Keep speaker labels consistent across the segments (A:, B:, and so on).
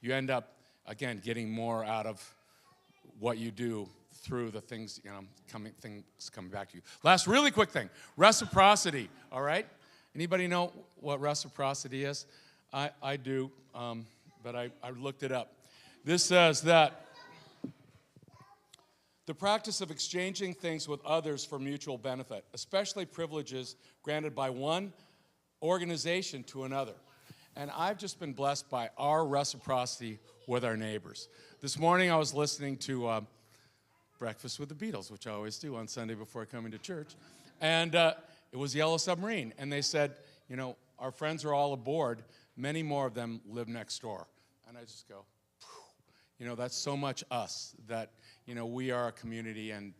A: You end up, again, getting more out of what you do through the things, things coming back to you. Last really quick thing, reciprocity, all right? Anybody know what reciprocity is? I do, but I looked it up. This says that the practice of exchanging things with others for mutual benefit, especially privileges granted by one organization to another. And I've just been blessed by our reciprocity with our neighbors. This morning I was listening to Breakfast with the Beatles, which I always do on Sunday before coming to church. And it was Yellow Submarine. And they said, our friends are all aboard. Many more of them live next door. And I just go, that's so much us that, we are a community, and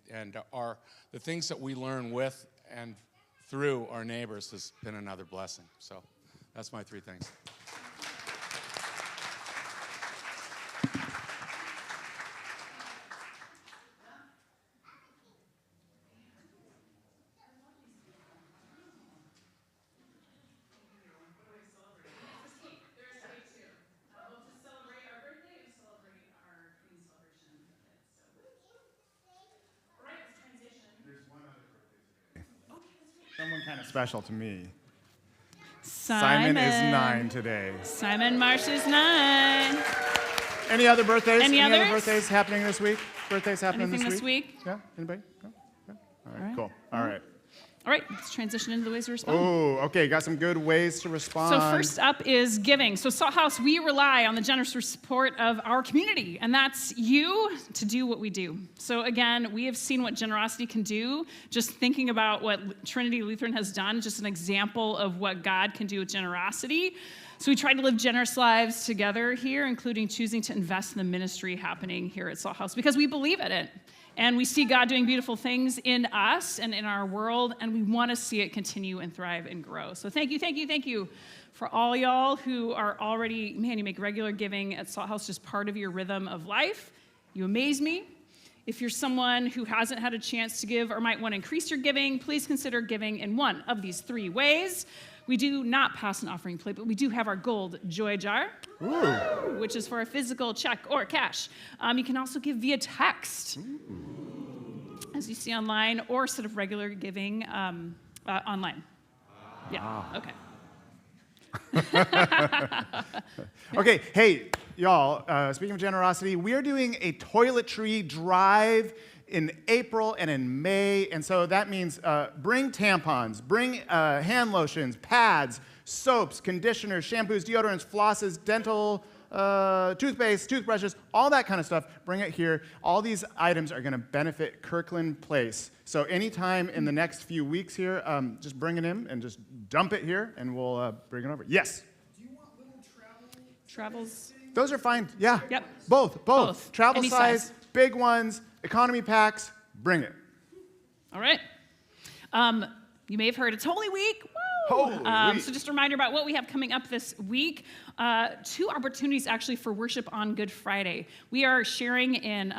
A: the things that we learn with and through our neighbors has been another blessing. So that's my 3 things.
B: Someone kind of special to me.
C: Simon
B: is 9 today.
C: Simon Marsh is 9.
B: Any other birthdays?
C: Any
B: other
C: others?
B: birthdays happening this week? Birthdays happening
C: Anything
B: this week?
C: week?
B: Yeah? Anybody? No? Yeah? All right,
C: All right.
B: cool. All right.
C: All right, let's transition into the ways to respond.
B: Oh, okay. Got some good ways to respond.
C: So first up is giving. So Salt House, we rely on the generous support of our community, and that's you to do what we do. So again, we have seen what generosity can do. Just thinking about what Trinity Lutheran has done, just an example of what God can do with generosity. So we try to live generous lives together here, including choosing to invest in the ministry happening here at Salt House, because we believe in it. And we see God doing beautiful things in us and in our world, and we want to see it continue and thrive and grow. So thank you for all y'all who are already, you make regular giving at Salt House just part of your rhythm of life. You amaze me. If you're someone who hasn't had a chance to give or might want to increase your giving, please consider giving in one of these 3 ways. We do not pass an offering plate, but we do have our gold joy jar, which is for a physical check or cash. You can also give via text, as you see online, or set of regular giving online. Yeah, okay.
B: Okay, hey, y'all, speaking of generosity, we are doing a toiletry drive in April and in May, and so that means bring tampons, bring hand lotions, pads, soaps, conditioners, shampoos, deodorants, flosses, dental toothpaste, toothbrushes, all that kind of stuff. Bring it here. All these items are going to benefit Kirkland Place. So anytime in the next few weeks here, just bring it in and just dump it here, and we'll bring it over. Yes?
D: Do you want little
C: Travels?
B: Those are fine. Yeah.
C: Yep.
B: Both. Travel
C: Any
B: size,
C: size.
B: big ones, economy packs, bring it.
C: All right. You may have heard it's Holy Week. Woo!
B: Holy Week.
C: So just a reminder about what we have coming up this week. 2 opportunities actually for worship on Good Friday. We are sharing in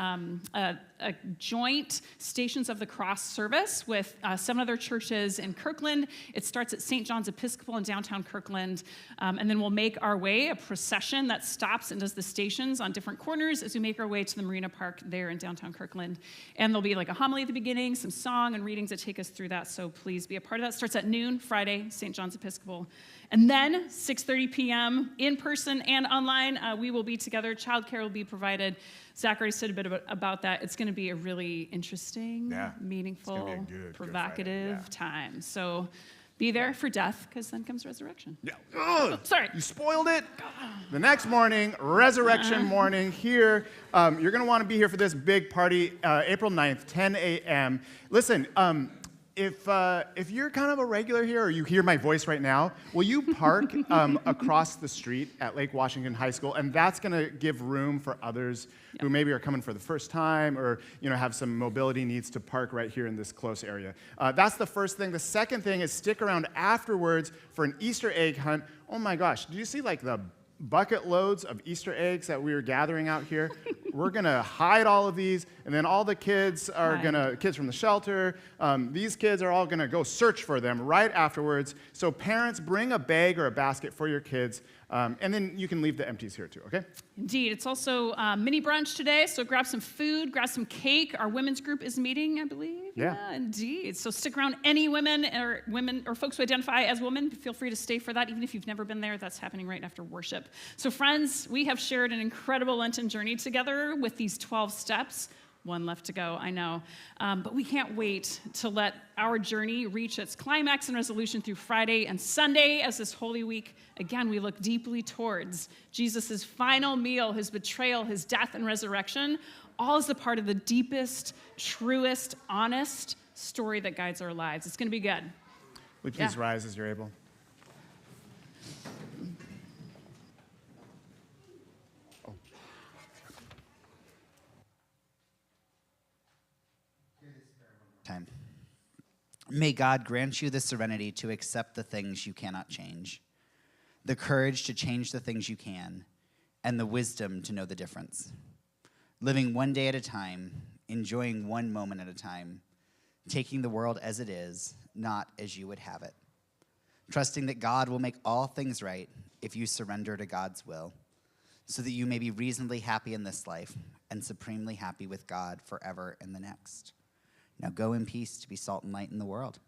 C: a joint Stations of the Cross service with 7 other churches in Kirkland. It starts at St. John's Episcopal in downtown Kirkland, and then we'll make our way, a procession that stops and does the stations on different corners as we make our way to the Marina Park there in downtown Kirkland. And there'll be like a homily at the beginning, some song and readings that take us through that, so please be a part of that. It starts at noon, Friday, St. John's Episcopal. And then 6:30 p.m. in person and online, we will be together. Childcare will be provided. Zach already said a bit about that. It's going to be a really interesting, meaningful, provocative time. So be there for death, because then comes resurrection.
B: Yeah.
C: Oh, sorry.
B: You spoiled it. The next morning, resurrection morning here. You're going to want to be here for this big party, April 9th, 10 a.m. Listen, if you're kind of a regular here, or you hear my voice right now, will you park across the street at Lake Washington High School? And that's going to give room for others who maybe are coming for the first time, or have some mobility needs to park right here in this close area. That's the first thing. The second thing is stick around afterwards for an Easter egg hunt. Oh my gosh, did you see like the bucket loads of Easter eggs that we were gathering out here? We're going to hide all of these, and then all the kids are kids from the shelter, these kids are all going to go search for them right afterwards. So parents, bring a bag or a basket for your kids. And then you can leave the empties here too, okay?
C: Indeed. It's also mini brunch today, so grab some food, grab some cake. Our women's group is meeting, I believe.
B: Yeah.
C: Indeed. So stick around. Any women or folks who identify as women, feel free to stay for that. Even if you've never been there, that's happening right after worship. So friends, we have shared an incredible Lenten journey together with these 12 steps. One left to go, I know. But we can't wait to let our journey reach its climax and resolution through Friday and Sunday as this Holy Week, again, we look deeply towards Jesus' final meal, his betrayal, his death and resurrection, all as a part of the deepest, truest, honest story that guides our lives. It's going to be good.
B: Would you please rise as you're able?
D: Time. May God grant you the serenity to accept the things you cannot change, the courage to change the things you can, and the wisdom to know the difference. Living one day at a time, enjoying one moment at a time, taking the world as it is, not as you would have it. Trusting that God will make all things right if you surrender to God's will, so that you may be reasonably happy in this life and supremely happy with God forever in the next. Now go in peace to be salt and light in the world.